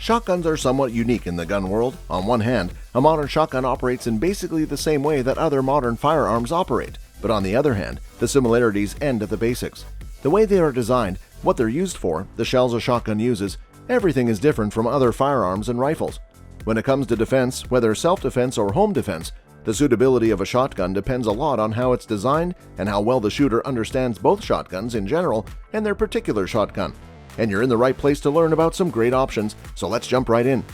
Shotguns are somewhat unique in the gun world. On one hand, a modern shotgun operates in basically the same way that other modern firearms operate, but on the other hand, the similarities end at the basics. The way they are designed, what they're used for, the shells a shotgun uses, everything is different from other firearms and rifles. When it comes to defense, whether self-defense or home defense, the suitability of a shotgun depends a lot on how it's designed and how well the shooter understands both shotguns in general and their particular shotgun. And you're in the right place to learn about some great options, so let's jump right in.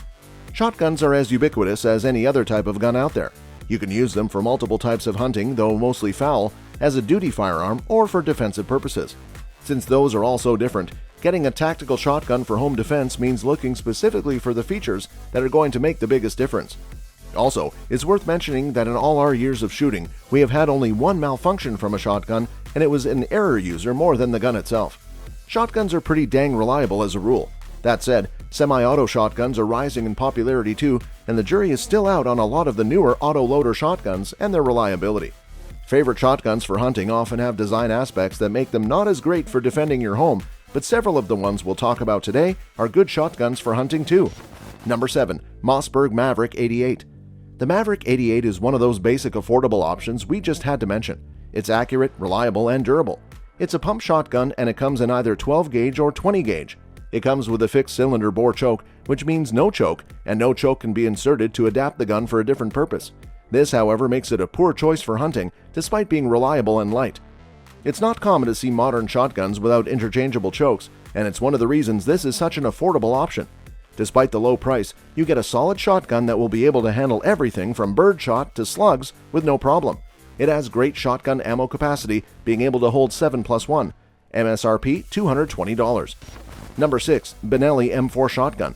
Shotguns are as ubiquitous as any other type of gun out there. You can use them for multiple types of hunting, though mostly fowl, as a duty firearm or for defensive purposes. Since those are all so different, getting a tactical shotgun for home defense means looking specifically for the features that are going to make the biggest difference. Also, it's worth mentioning that in all our years of shooting, we have had only one malfunction from a shotgun, and it was an error user more than the gun itself. Shotguns are pretty dang reliable as a rule. That said, semi-auto shotguns are rising in popularity too, and the jury is still out on a lot of the newer auto-loader shotguns and their reliability. Favorite shotguns for hunting often have design aspects that make them not as great for defending your home, but several of the ones we'll talk about today are good shotguns for hunting too. Number 7. Mossberg Maverick 88. The Maverick 88 is one of those basic affordable options we just had to mention. It's accurate, reliable, and durable. It's a pump shotgun and it comes in either 12 gauge or 20 gauge. It comes with a fixed cylinder bore choke, which means no choke, and no choke can be inserted to adapt the gun for a different purpose. This, however, makes it a poor choice for hunting, despite being reliable and light. It's not common to see modern shotguns without interchangeable chokes, and it's one of the reasons this is such an affordable option. Despite the low price, you get a solid shotgun that will be able to handle everything from birdshot to slugs with no problem. It has great shotgun ammo capacity, being able to hold 7+1. MSRP $220. Number 6. Benelli M4 Shotgun.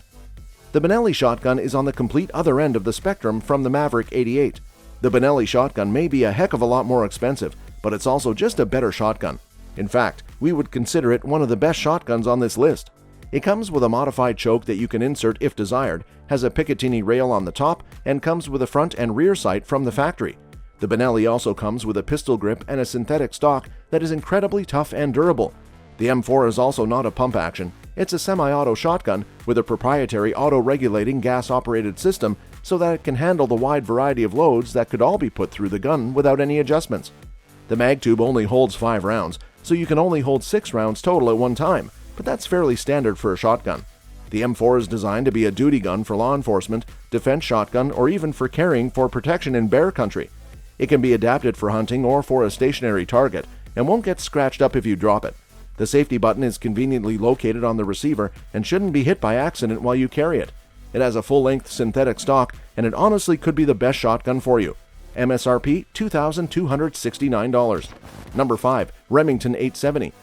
The Benelli shotgun is on the complete other end of the spectrum from the Maverick 88. The Benelli shotgun may be a heck of a lot more expensive, but it's also just a better shotgun. In fact, we would consider it one of the best shotguns on this list. It comes with a modified choke that you can insert if desired, has a Picatinny rail on the top, and comes with a front and rear sight from the factory. The Benelli also comes with a pistol grip and a synthetic stock that is incredibly tough and durable. The M4 is also not a pump action. It's a semi-auto shotgun with a proprietary auto-regulating gas-operated system so that it can handle the wide variety of loads that could all be put through the gun without any adjustments. The mag tube only holds 5 rounds, so you can only hold 6 rounds total at one time, but that's fairly standard for a shotgun. The M4 is designed to be a duty gun for law enforcement, defense shotgun, or even for carrying for protection in bear country. It can be adapted for hunting or for a stationary target, and won't get scratched up if you drop it. The safety button is conveniently located on the receiver and shouldn't be hit by accident while you carry it. It has a full-length synthetic stock, and it honestly could be the best shotgun for you. MSRP $2,269. Number 5. Remington 870.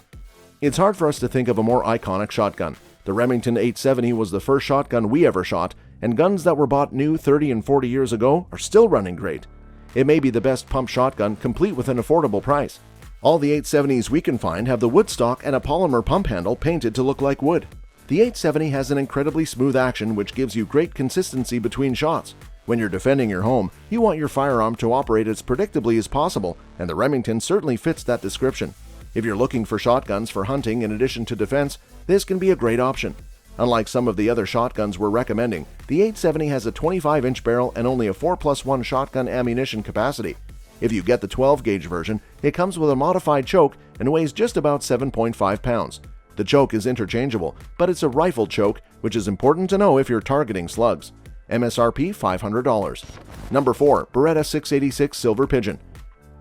It's hard for us to think of a more iconic shotgun. The Remington 870 was the first shotgun we ever shot, and guns that were bought new 30 and 40 years ago are still running great. It may be the best pump shotgun, complete with an affordable price. All the 870s we can find have the wood stock and a polymer pump handle painted to look like wood. The 870 has an incredibly smooth action which gives you great consistency between shots. When you're defending your home, you want your firearm to operate as predictably as possible, and the Remington certainly fits that description. If you're looking for shotguns for hunting in addition to defense, this can be a great option. Unlike some of the other shotguns we're recommending, the 870 has a 25-inch barrel and only a 4+1 shotgun ammunition capacity. If you get the 12-gauge version, it comes with a modified choke and weighs just about 7.5 pounds. The choke is interchangeable, but it's a rifle choke, which is important to know if you're targeting slugs. MSRP $500. Number 4. Beretta 686 Silver Pigeon.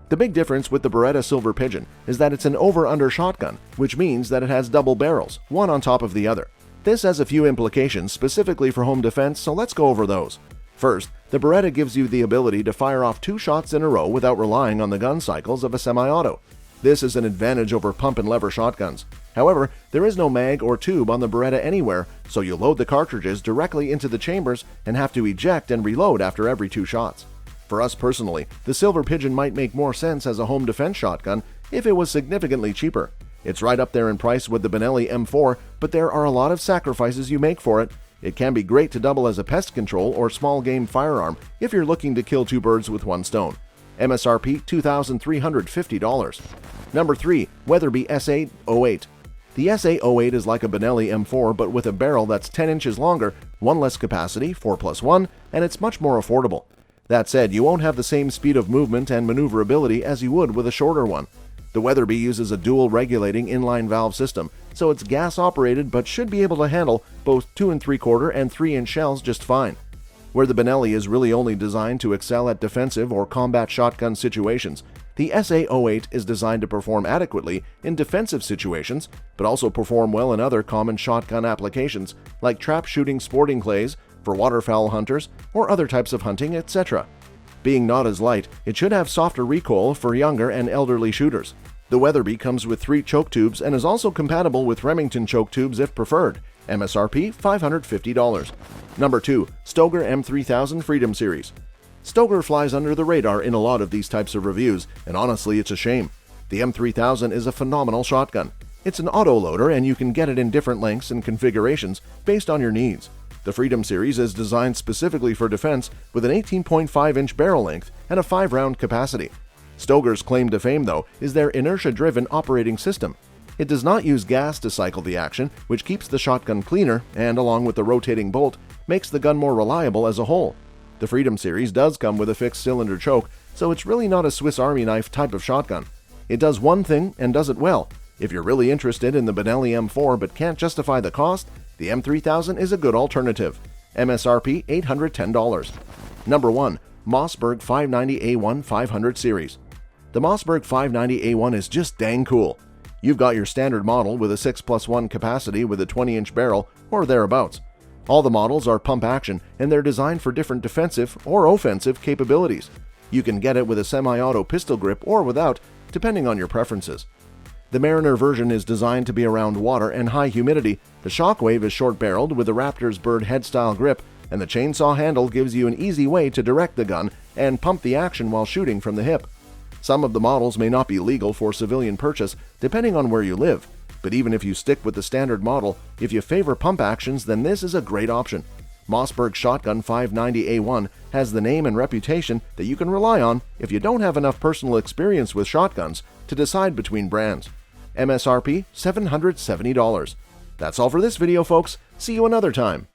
The big difference with the Beretta Silver Pigeon is that it's an over-under shotgun, which means that it has double barrels, one on top of the other. This has a few implications specifically for home defense, so let's go over those. First, the Beretta gives you the ability to fire off 2 shots in a row without relying on the gun cycles of a semi-auto. This is an advantage over pump and lever shotguns. However, there is no mag or tube on the Beretta anywhere, so you load the cartridges directly into the chambers and have to eject and reload after every 2 shots. For us personally, the Silver Pigeon might make more sense as a home defense shotgun if it was significantly cheaper. It's right up there in price with the Benelli M4, but there are a lot of sacrifices you make for it. It can be great to double as a pest control or small game firearm if you're looking to kill 2 birds with 1 stone. MSRP $2,350. Number 3. Weatherby S808. The S808 is like a Benelli M4 but with a barrel that's 10 inches longer one less capacity, 4+1, and it's much more affordable. That said, you won't have the same speed of movement and maneuverability as you would with a shorter one. The Weatherby uses a dual regulating inline valve system, so it's gas operated but should be able to handle both 2 3/4 and 3-inch shells just fine. Where the Benelli is really only designed to excel at defensive or combat shotgun situations, the S808 is designed to perform adequately in defensive situations, but also perform well in other common shotgun applications like trap shooting sporting clays, for waterfowl hunters, or other types of hunting, etc. Being not as light, it should have softer recoil for younger and elderly shooters. The Weatherby comes with 3 choke tubes and is also compatible with Remington choke tubes if preferred. MSRP $550. Number 2. Stoeger M3000 Freedom Series. Stoeger flies under the radar in a lot of these types of reviews, and honestly it's a shame. The M3000 is a phenomenal shotgun. It's an auto-loader and you can get it in different lengths and configurations based on your needs. The Freedom Series is designed specifically for defense with an 18.5-inch barrel length and a 5-round capacity. Stoeger's claim to fame, though, is their inertia-driven operating system. It does not use gas to cycle the action, which keeps the shotgun cleaner and, along with the rotating bolt, makes the gun more reliable as a whole. The Freedom Series does come with a fixed cylinder choke, so it's really not a Swiss Army knife type of shotgun. It does one thing and does it well. If you're really interested in the Benelli M4 but can't justify the cost, the M3000 is a good alternative. MSRP $810. Number 1. Mossberg 590A1 500 Series. The Mossberg 590A1 is just dang cool. You've got your standard model with a 6+1 capacity with a 20-inch barrel or thereabouts. All the models are pump action and they're designed for different defensive or offensive capabilities. You can get it with a semi-auto pistol grip or without, depending on your preferences. The Mariner version is designed to be around water and high humidity. The Shockwave is short-barreled with the Raptor's bird head-style grip, and the chainsaw handle gives you an easy way to direct the gun and pump the action while shooting from the hip. Some of the models may not be legal for civilian purchase depending on where you live, but even if you stick with the standard model, if you favor pump actions, then this is a great option. Mossberg Shotgun 590A1 has the name and reputation that you can rely on if you don't have enough personal experience with shotguns to decide between brands. MSRP $770. That's all for this video, folks. See you another time.